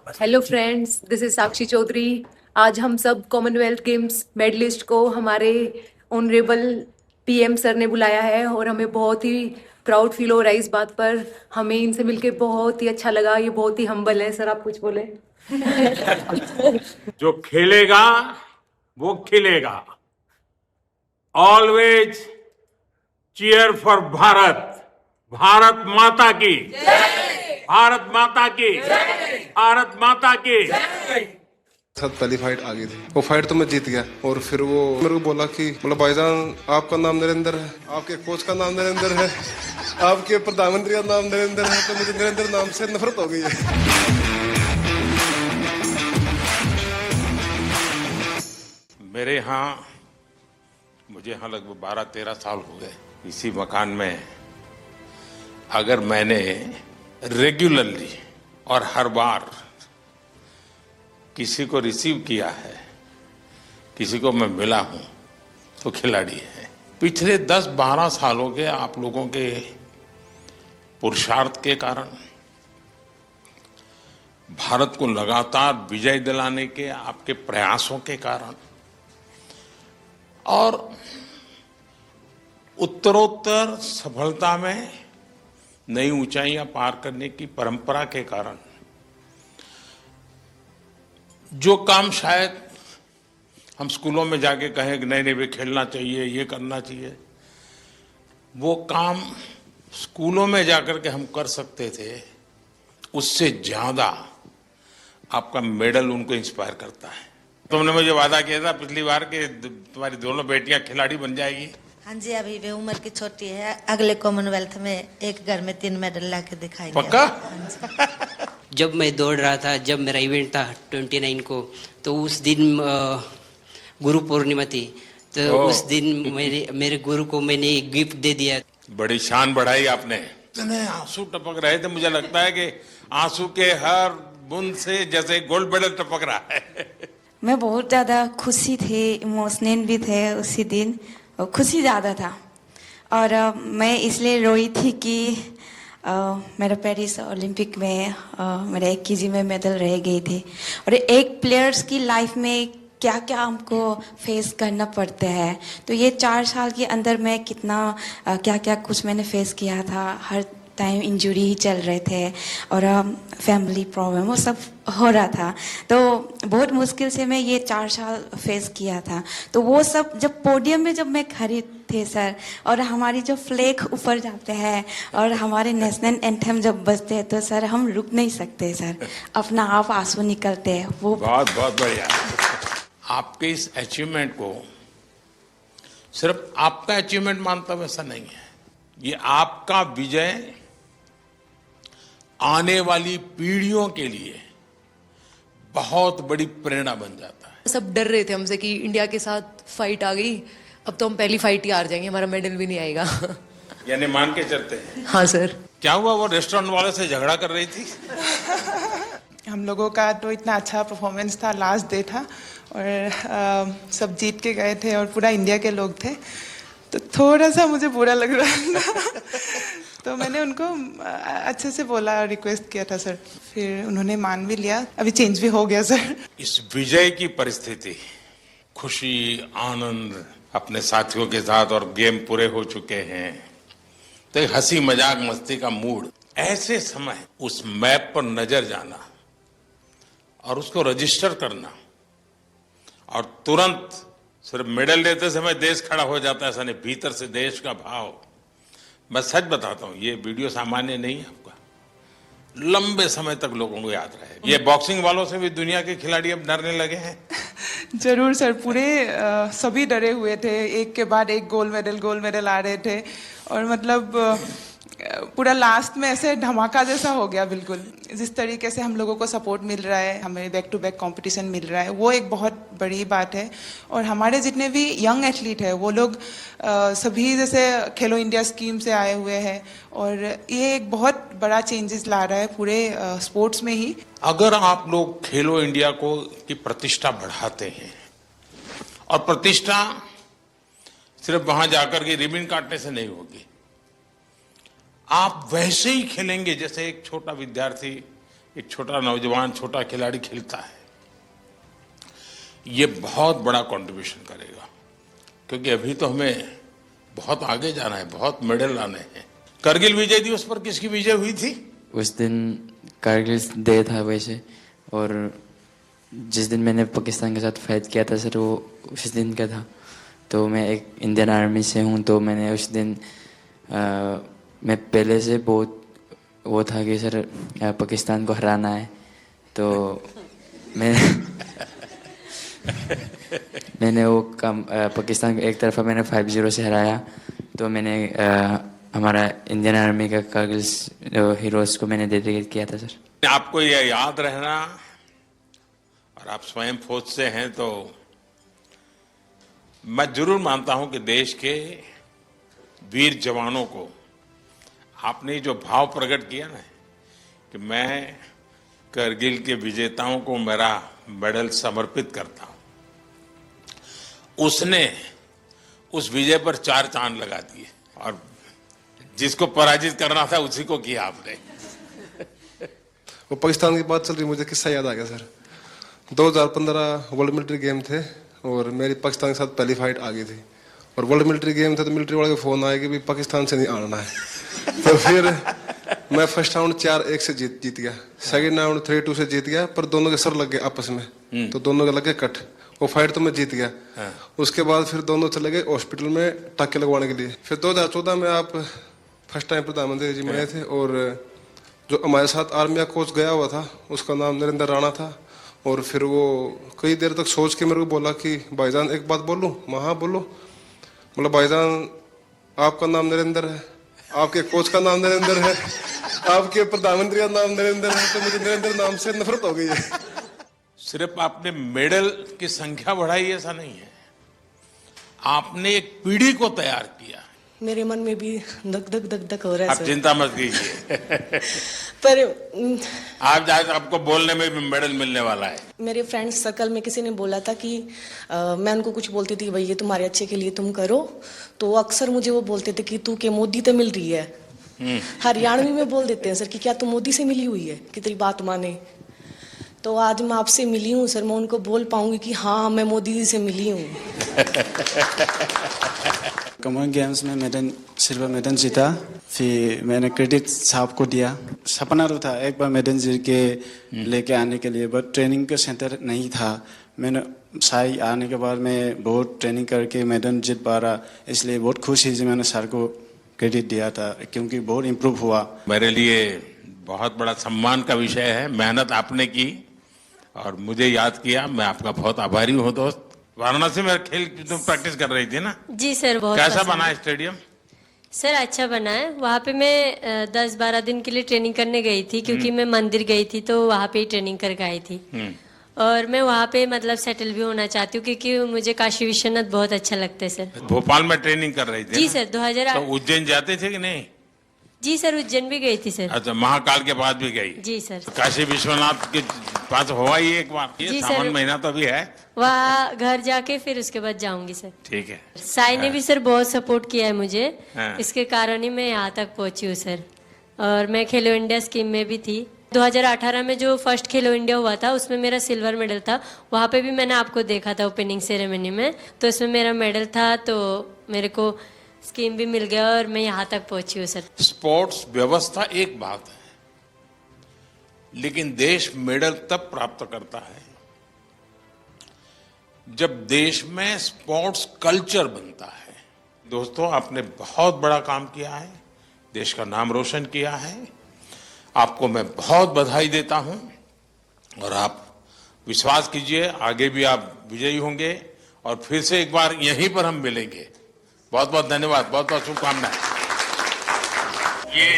Hello friends, this is साक्षी चौधरी। आज हम सब कॉमनवेल्थ गेम्स मेडलिस्ट को हमारे ऑनरेबल पीएम सर ने बुलाया है और हमें बहुत ही प्राउड फील हो रहा है इस बात पर। हमें इनसे मिलके बहुत ही अच्छा लगा। ये बहुत ही हम्बल है। सर, आप कुछ बोले। जो खेलेगा वो खिलेगा। Always cheer for Bharat. Bharat Mata की, भारत माता की, भारत माता की। साथ पहली फाइट आ गई थी, वो फाइट तो मैं जीत गया। और फिर वो मेरे को बोला कि बोला भाईजान आपका नाम नरेंद्र है, आपके कोच का नाम नरेंद्र है, आपके प्रधानमंत्री का नाम नरेंद्र है, तो मुझे नरेंद्र नाम से नफरत हो गई है। मेरे यहाँ मुझे यहाँ लगभग 12-13 साल हो गए इसी मकान में। अगर मैंने रेगुलरली और हर बार किसी को रिसीव किया है, किसी को मैं मिला हूं, तो खिलाड़ी है। पिछले 10-12 सालों के आप लोगों के पुरुषार्थ के कारण, भारत को लगातार विजय दिलाने के आपके प्रयासों के कारण और उत्तरोत्तर सफलता में नई ऊंचाइयां पार करने की परंपरा के कारण जो काम शायद हम स्कूलों में जाके कहें कि नहीं नहीं वे खेलना चाहिए, ये करना चाहिए, वो काम स्कूलों में जाकर के हम कर सकते थे, उससे ज्यादा आपका मेडल उनको इंस्पायर करता है। तुमने मुझे वादा किया था पिछली बार कि तुम्हारी दोनों बेटियां खिलाड़ी बन जाएगी। हाँ जी, अभी वे उम्र की छोटी है। अगले कॉमनवेल्थ में एक घर में 3 मेडल ला के दिखाएंगे। पक्का? जब मैं दौड़ रहा था, जब मेरा इवेंट था 29 को, तो उस दिन गुरु पूर्णिमा थी, तो उस दिन मेरे गुरु को मैंने एक गिफ्ट दे दिया। बड़ी शान बढ़ाई आपने। इतने आंसू टपक रहे थे, मुझे लगता है कि आंसू के हर बूंद से जैसे गोल्ड मेडल टपक रहा है। मैं बहुत ज़्यादा खुशी थी, इमोशनल भी थे उसी दिन, और खुशी ज़्यादा था। और मैं इसलिए रोई थी कि मेरा पेरिस ओलंपिक में मेरा 1 केजी में मेडल रह गई थी। और एक प्लेयर्स की लाइफ में क्या क्या हमको फेस करना पड़ता है, तो ये 4 साल के अंदर मैं कितना क्या क्या कुछ मैंने फेस किया था। हर टाइम इंजरी ही चल रहे थे और फैमिली प्रॉब्लम वो सब हो रहा था, तो बहुत मुश्किल से मैं ये 4 साल फेस किया था। तो वो सब जब पोडियम में जब मैं खड़ी थे सर, और हमारी जो फ्लैग ऊपर जाते हैं और हमारे नेशनल एंथम जब बजते हैं, तो सर हम रुक नहीं सकते सर, अपना आप आंसू निकलते हैं। वो बहुत बहुत बढ़िया। आपके इस अचीवमेंट को सिर्फ आपका अचीवमेंट मानता हूं, ऐसा नहीं है। ये आपका विजय आने वाली पीढ़ियों के लिए बहुत बड़ी प्रेरणा बन जाता है। सब डर रहे थे हमसे कि इंडिया के साथ फाइट आ गई, अब तो हम पहली फाइट ही हार जाएंगे, हमारा मेडल भी नहीं आएगा। यानी मान के चलते हैं। हाँ सर। क्या हुआ, वो रेस्टोरेंट वाले से झगड़ा कर रही थी? हम लोगों का तो इतना अच्छा परफॉर्मेंस था, लास्ट डे था और सब जीत के गए थे और पूरा इंडिया के लोग थे, तो थोड़ा सा मुझे बुरा लग रहा था। तो मैंने उनको अच्छे से बोला, रिक्वेस्ट किया था सर, फिर उन्होंने मान भी लिया। अभी चेंज भी हो गया सर। इस विजय की परिस्थिति, खुशी, आनंद अपने साथियों के साथ, और गेम पूरे हो चुके हैं, तो एक हंसी मजाक मस्ती का मूड। ऐसे समय उस मैप पर नजर जाना और उसको रजिस्टर करना, और तुरंत सिर्फ मेडल लेते समय देश खड़ा हो जाता है, ऐसा नहीं, भीतर से देश का भाव। मैं सच बताता हूं, ये वीडियो सामान्य नहीं है, आपका लंबे समय तक लोगों को याद रहेगा। ये बॉक्सिंग वालों से भी दुनिया के खिलाड़ी अब डरने लगे हैं। जरूर सर, पूरे सभी डरे हुए थे, एक के बाद एक गोल्ड मेडल आ रहे थे, और मतलब पूरा लास्ट में ऐसे धमाका जैसा हो गया बिल्कुल। जिस तरीके से हम लोगों को सपोर्ट मिल रहा है, हमें बैक टू बैक कंपटीशन मिल रहा है, वो एक बहुत बड़ी बात है। और हमारे जितने भी यंग एथलीट हैं, वो लोग सभी जैसे खेलो इंडिया स्कीम से आए हुए हैं, और ये एक बहुत बड़ा चेंजेस ला रहा है पूरे स्पोर्ट्स में ही। अगर आप लोग खेलो इंडिया को की प्रतिष्ठा बढ़ाते हैं, और प्रतिष्ठा सिर्फ वहां जाकर के रिबन काटने से नहीं होगी, आप वैसे ही खेलेंगे जैसे एक छोटा विद्यार्थी एक छोटा नौजवान, छोटा खिलाड़ी खेलता है, ये बहुत बड़ा कंट्रीब्यूशन करेगा, क्योंकि अभी तो हमें बहुत आगे जाना है, बहुत मेडल लाने हैं। करगिल विजय दिवस पर किसकी विजय हुई थी? उस दिन कारगिल डे था वैसे, और जिस दिन मैंने पाकिस्तान के साथ फाइट किया था सर, वो उस दिन का था। तो मैं एक इंडियन आर्मी से हूँ, तो मैंने उस दिन मैं पहले से बहुत वो था कि सर पाकिस्तान को हराना है। तो मैंने वो काम पाकिस्तान को एक तरफा मैंने 5-0 से हराया। तो मैंने हमारा इंडियन आर्मी का कारगिल हीरोज़ को मैंने डेडिकेट किया था सर। आपको यह याद रहना, और आप स्वयं फौज से हैं, तो मैं जरूर मानता हूं कि देश के वीर जवानों को आपने जो भाव प्रकट किया ना कि मैं करगिल के विजेताओं को मेरा मेडल समर्पित करता हूं, उसने उस विजय पर 4 चांद लगा दिए, और जिसको पराजित करना था उसी को किया आपने। वो पाकिस्तान की बात चल रही, मुझे किस्सा याद आ गया सर। 2015 वर्ल्ड मिलिट्री गेम थे और मेरी पाकिस्तान के साथ पहली फाइट आ गई थी, और वर्ल्ड मिलिट्री गेम था तो मिलिट्री वाले का फोन आया कि भी पाकिस्तान से नहीं आना है। तो फिर मैं फर्स्ट राउंड 4-1 से जीत गया, सेकंड राउंड 3-2 से जीत गया, पर दोनों के सर लग गए आपस में, तो दोनों के लगे कट। वो फाइट तो मैं जीत गया। उसके बाद फिर दोनों चले गए हॉस्पिटल में टाके लगवाने के लिए। फिर 2014 में आप फर्स्ट टाइम प्रधानमंत्री जी में आए थे, और जो हमारे साथ आर्मी का कोच गया हुआ था उसका नाम नरेंद्र राणा था। और फिर वो कई देर तक सोच के मेरे को बोला कि भाईजान एक बात बोलूं? मैं हाँ बोलो। मतलब भाईजान आपका नाम नरेंद्र है, आपके कोच का नाम नरेंद्र है, आपके प्रधानमंत्री का नाम नरेंद्र है, तो मुझे नरेंद्र नाम से नफरत हो गई है। सिर्फ आपने मेडल की संख्या बढ़ाई ऐसा नहीं है, आपने एक पीढ़ी को तैयार किया। मेरे मन में भी धक धक धक धक हो रहा है आप सर। चिंता मत कीजिए। पर आप जाए तो आपको बोलने में भी मेडल मिलने वाला है। मेरे फ्रेंड्स सर्कल में किसी ने बोला था कि मैं उनको कुछ बोलती थी, भाई ये तुम्हारे अच्छे के लिए तुम करो, तो अक्सर मुझे वो बोलते थे कि तू के मोदी तो मिल रही है। हरियाणवी में बोल देते हैं सर कि क्या तू मोदी से मिली हुई है कि तेरी बात माने। तो आज मैं आपसे मिली हूँ सर, मैं उनको बोल पाऊंगी कि हाँ मैं मोदी जी से मिली हूँ। कॉमन गेम्स में मेडल, सिल्वर मेडल जीता, फिर मैंने क्रेडिट साहब को दिया। सपना तो था एक बार मेडल जीत के लेके आने के लिए, बट ट्रेनिंग का सेंटर नहीं था। मैंने साई आने के बाद मैं बहुत ट्रेनिंग करके मेडल जीत पा रहा, इसलिए बहुत खुशी से मैंने सर को क्रेडिट दिया था, क्योंकि बहुत इम्प्रूव हुआ। मेरे लिए बहुत बड़ा सम्मान का विषय है। मेहनत आपने की और मुझे याद किया, मैं आपका बहुत आभारी हूँ दोस्त। वाराणसी में खेल तुम प्रैक्टिस कर रही थी ना? जी सर, बहुत कैसा बना है स्टेडियम? सर अच्छा बना है। वहाँ पे मैं 10-12 दिन के लिए ट्रेनिंग करने गई थी, क्योंकि मैं मंदिर गई थी तो वहाँ पे ही ट्रेनिंग करके आई थी। और मैं वहाँ पे मतलब सेटल भी होना चाहती हूँ, क्योंकि मुझे काशी विश्वनाथ बहुत अच्छा लगता है सर। भोपाल में ट्रेनिंग कर रही थी? जी सर, 2008। तो उज्जैन जाते थे कि नहीं? जी सर, उज्जैन भी गई थी सर। अच्छा, महाकाल के पास भी गई? जी सर। तो काशी विश्वनाथ के पास हुआ ही एक बार? ये सावन महीना तो अभी है, वहाँ घर जाके फिर उसके बाद जाऊंगी सर। ठीक है। साई ने भी सर बहुत सपोर्ट किया है मुझे, हाँ। इसके कारण ही मैं यहाँ तक पहुंची हूँ सर। और मैं खेलो इंडिया स्कीम में भी थी। 2018 में जो फर्स्ट खेलो इंडिया हुआ था उसमें मेरा सिल्वर मेडल था। वहाँ पे भी मैंने आपको देखा था ओपनिंग सेरेमनी में, तो इसमें मेरा मेडल था, तो मेरे को स्कीम भी मिल गया और मैं यहाँ तक पहुंची हूँ सर। स्पोर्ट्स व्यवस्था एक बात है, लेकिन देश मेडल तब प्राप्त करता है जब देश में स्पोर्ट्स कल्चर बनता है। दोस्तों, आपने बहुत बड़ा काम किया है, देश का नाम रोशन किया है। आपको मैं बहुत बधाई देता हूं, और आप विश्वास कीजिए आगे भी आप विजयी होंगे, और फिर से एक बार यहीं पर हम मिलेंगे। बहुत बहुत धन्यवाद, बहुत बहुत शुभकामनाएं। ये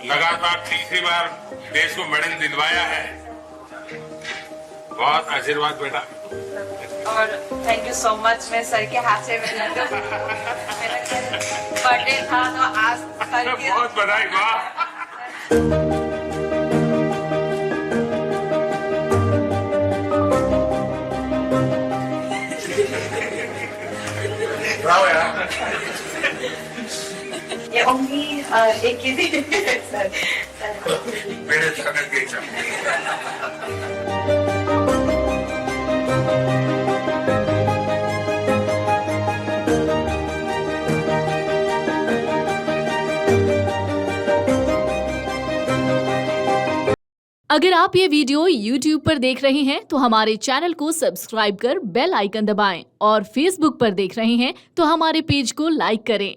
लगातार तीसरी बार देश को मेडल दिलवाया है। बहुत आशीर्वाद बेटा। और थैंक यू सो मच। मैं सर के हाथ से मेरा बर्थडे था तो आज सर की बहुत बधाई। वाह, bravo यार। ये ओनली एक ही सर मेरे छगन के चमके। अगर आप ये वीडियो YouTube पर देख रहे हैं तो हमारे चैनल को सब्सक्राइब कर बेल आइकन दबाएं और Facebook पर देख रहे हैं तो हमारे पेज को लाइक करें।